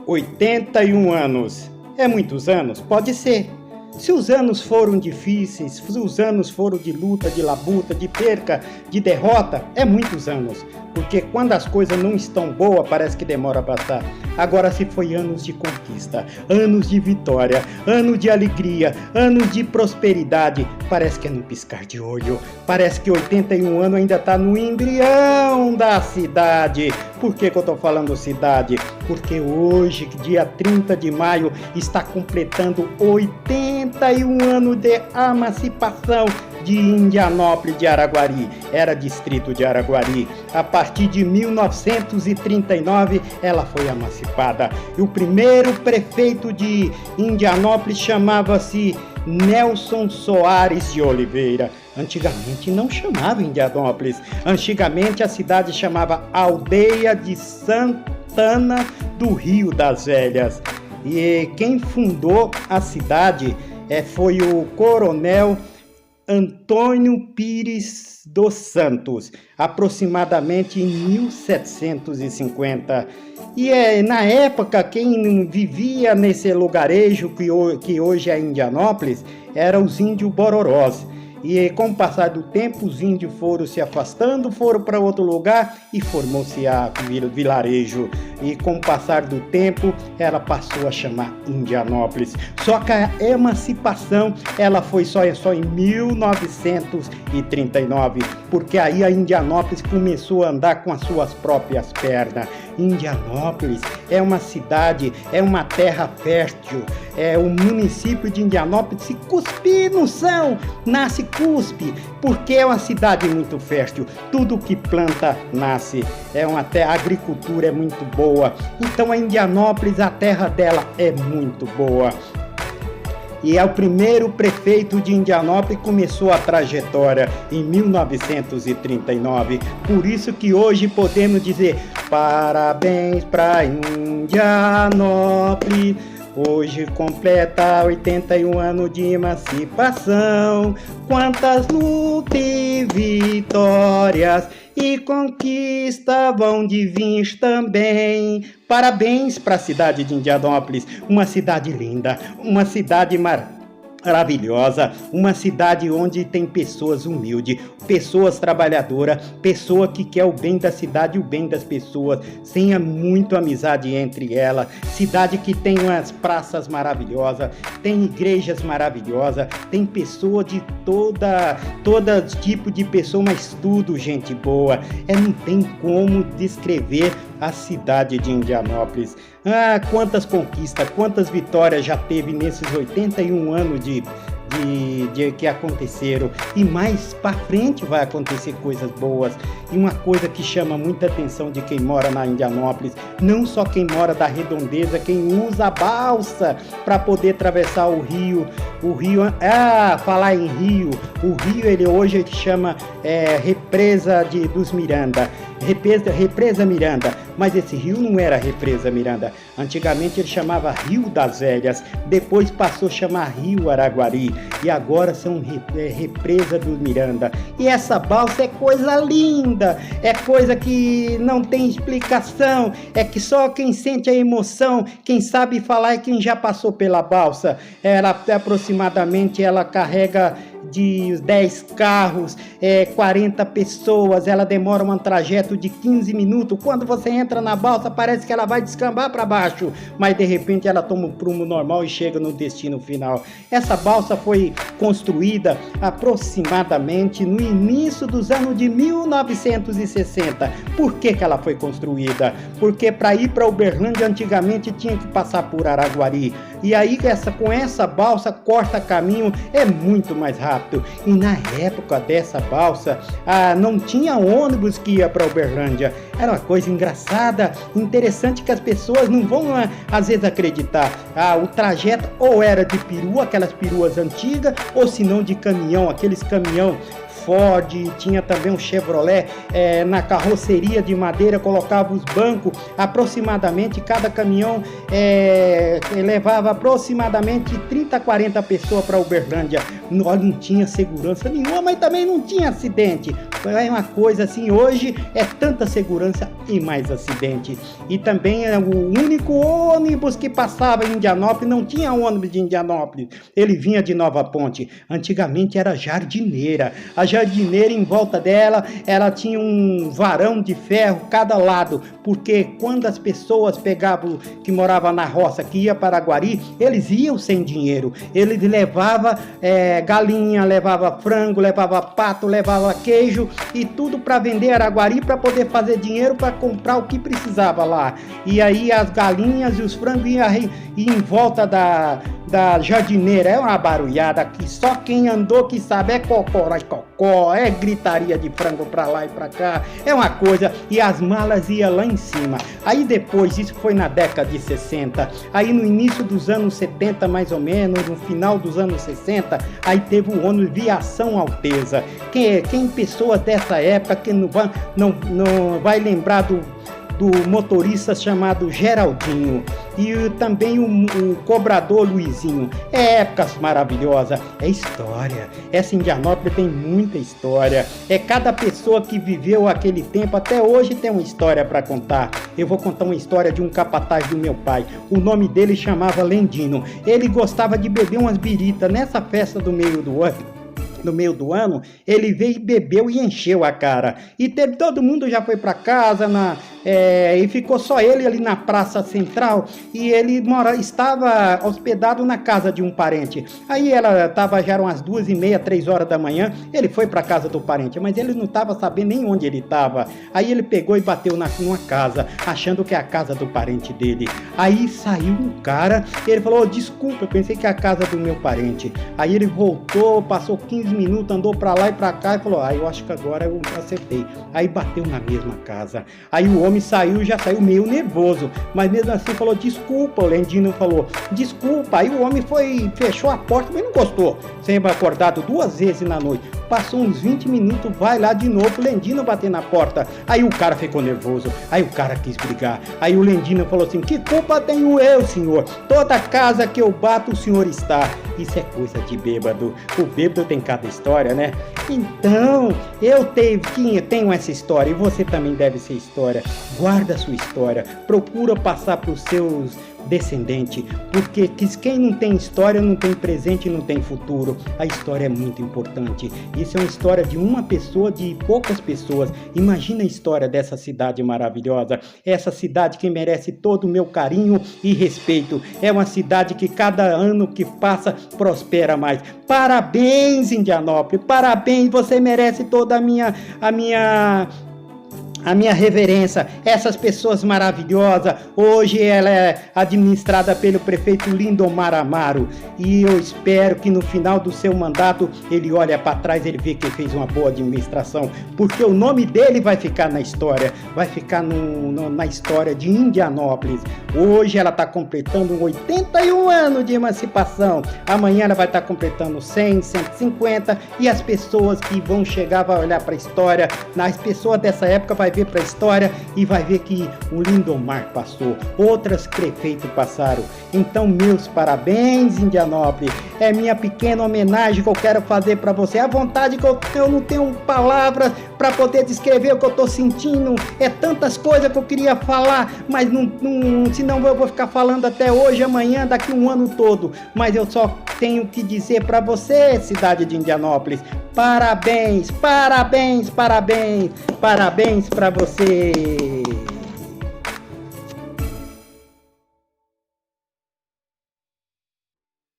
81 anos. É muitos anos? Pode ser. Se os anos foram difíceis, se os anos foram de luta, de labuta, de perca, de derrota, é muitos anos. Porque quando as coisas não estão boas, parece que demora a passar. Agora, se foi anos de conquista, anos de vitória, anos de alegria, anos de prosperidade, parece que é no piscar de olho. Parece que 81 anos ainda está no embrião da cidade. Por que eu estou falando cidade? Porque hoje, dia 30 de maio, está completando 81 anos de emancipação de Indianópolis de Araguari. Era distrito de Araguari. A partir de 1939, ela foi emancipada. E o primeiro prefeito de Indianópolis chamava-se Nelson Soares de Oliveira. Antigamente não chamava Indianópolis. Antigamente a cidade chamava Aldeia de Santana do Rio das Velhas. E quem fundou a cidade foi o coronel Antônio Pires dos Santos, aproximadamente em 1750. E na época, quem vivia nesse lugarejo que hoje é Indianópolis, eram os índios Bororós. E com o passar do tempo, os índios foram se afastando, foram para outro lugar e formou-se a vilarejo. E com o passar do tempo, ela passou a chamar Indianópolis. Só que a emancipação, ela foi só em 1939, porque aí a Indianópolis começou a andar com as suas próprias pernas. Indianópolis é uma cidade, é uma terra fértil. O município de Indianópolis, se cuspir no chão, nasce cuspe, porque é uma cidade muito fértil. Tudo que planta nasce. A agricultura é muito boa. Então a Indianópolis, a terra dela é muito boa. E é o primeiro prefeito de Indianópolis, começou a trajetória em 1939. Por isso que hoje podemos dizer parabéns para Indianópolis. Hoje completa 81 anos de emancipação. Quantas lutas e vitórias e conquista vão de vir também. Parabéns para a cidade de Indianópolis, uma cidade linda, uma cidade maravilhosa, uma cidade onde tem pessoas humildes, pessoas trabalhadoras, pessoa que quer o bem da cidade e o bem das pessoas, tenha muito amizade entre elas, cidade que tem umas praças maravilhosas, tem igrejas maravilhosas, tem pessoa de todo tipo de pessoa, mas tudo gente boa. Não tem como descrever a cidade de Indianópolis. Quantas conquistas, quantas vitórias já teve nesses 81 anos de que aconteceram, e mais para frente vai acontecer coisas boas. E uma coisa que chama muita atenção de quem mora na Indianópolis, não só quem mora da redondeza, quem usa a balsa para poder atravessar o rio. Falar em rio, o rio hoje chama Represa dos Miranda, Represa Miranda, mas esse rio não era Represa Miranda. Antigamente ele chamava Rio das Velhas, depois passou a chamar Rio Araguari, e agora são Represa do Miranda. E essa balsa é coisa linda, é coisa que não tem explicação, é que só quem sente a emoção, quem sabe falar é quem já passou pela balsa. Aproximadamente ela carrega de 10 carros, 40 pessoas, ela demora um trajeto de 15 minutos. Quando você entra na balsa, parece que ela vai descambar para baixo, mas de repente ela toma um prumo normal e chega no destino final. Essa balsa foi construída aproximadamente no início dos anos de 1960. Por que ela foi construída? Porque para ir para Uberlândia antigamente tinha que passar por Araguari, e aí com essa balsa corta caminho, é muito mais rápido. E na época dessa balsa não tinha ônibus que ia para Uberlândia. Era uma coisa engraçada, interessante, que as pessoas não vão às vezes acreditar. O trajeto ou era de perua, aquelas peruas antigas, ou se não de caminhão, aqueles caminhão Ford, tinha também um Chevrolet, na carroceria de madeira, colocava os bancos, aproximadamente, cada caminhão levava aproximadamente 30, 40 pessoas para Uberlândia. Não tinha segurança nenhuma, mas também não tinha acidente. É uma coisa assim, hoje é tanta segurança, e mais acidente. E também é o único ônibus que passava em Indianópolis, não tinha ônibus de Indianópolis, ele vinha de Nova Ponte. Antigamente era jardineira. A jardineira, em volta dela, ela tinha um varão de ferro cada lado, porque quando as pessoas pegavam, que moravam na roça, que ia para Aguari, eles iam sem dinheiro. Eles levavam galinha, levava frango, levava pato, levava queijo e tudo para vender Araguari, para poder fazer dinheiro para comprar o que precisava lá. E aí as galinhas e os frangos iam em volta da jardineira. É uma barulhada que só quem andou que sabe. É cocoró, é gritaria de frango para lá e para cá, é uma coisa. E as malas iam lá em cima. Aí depois, isso foi na década de 60, aí no início dos anos 70 mais ou menos, no final dos anos 60, aí teve o ônibus Viação Alteza. Quem pessoas dessa época que não vai lembrar do motorista chamado Geraldinho e também o cobrador Luizinho. É épocas maravilhosas, é história. Essa Indianópolis tem muita história. É cada pessoa que viveu aquele tempo, até hoje tem uma história para contar. Eu vou contar uma história de um capataz do meu pai. O nome dele chamava Lendino. Ele gostava de beber umas biritas. Nessa festa do meio do ano, ele veio e bebeu e encheu a cara. E todo mundo já foi para casa e ficou só ele ali na praça central, e ele estava hospedado na casa de um parente. Aí já eram as 2h30, 3 horas da manhã, ele foi para casa do parente, mas ele não estava sabendo nem onde ele estava. Aí ele pegou e bateu numa casa, achando que é a casa do parente dele. Aí saiu um cara, ele falou: desculpa, eu pensei que é a casa do meu parente. Aí ele voltou, passou 15 minutos, andou para lá e para cá e falou: eu acho que agora eu acertei. Aí bateu na mesma casa. Aí o homem já saiu meio nervoso, mas mesmo assim falou: desculpa. O Lendino falou: desculpa. Aí o homem fechou a porta, mas não gostou. Sempre acordado 2 vezes na noite. Passou uns 20 minutos, vai lá de novo, o Lendino bater na porta. Aí o cara ficou nervoso, aí o cara quis brigar. Aí o Lendino falou assim: que culpa tenho eu, senhor? Toda casa que eu bato, o senhor está. Isso é coisa de bêbado. O bêbado tem cada história, né? Então, eu tenho essa história, e você também deve ser história. Guarda a sua história, procura passar para os seus descendentes, porque quem não tem história não tem presente e não tem futuro. A história é muito importante. Isso é uma história de uma pessoa, de poucas pessoas. Imagina a história dessa cidade maravilhosa, essa cidade que merece todo o meu carinho e respeito. É uma cidade que cada ano que passa prospera mais. Parabéns, Indianópolis, parabéns, você merece toda a minha reverência. Essas pessoas maravilhosas. Hoje ela é administrada pelo prefeito Lindomar Amaro, e eu espero que no final do seu mandato ele olhe para trás, ele vê que fez uma boa administração, porque o nome dele vai ficar na história, vai ficar na história de Indianópolis. Hoje ela está completando 81 anos de emancipação. Amanhã ela vai estar completando 100, 150, e as pessoas que vão chegar vão olhar para a história. As pessoas dessa época vai ver para a história e vai ver que o Lindomar passou, outras prefeitos passaram. Então, meus parabéns, Indianópolis. É minha pequena homenagem que eu quero fazer para você. A vontade que eu não tenho palavras para poder descrever o que eu estou sentindo. É tantas coisas que eu queria falar, mas senão eu vou ficar falando até hoje, amanhã, daqui um ano todo. Mas eu só tenho que dizer para você, cidade de Indianópolis, parabéns, parabéns, parabéns, parabéns para você.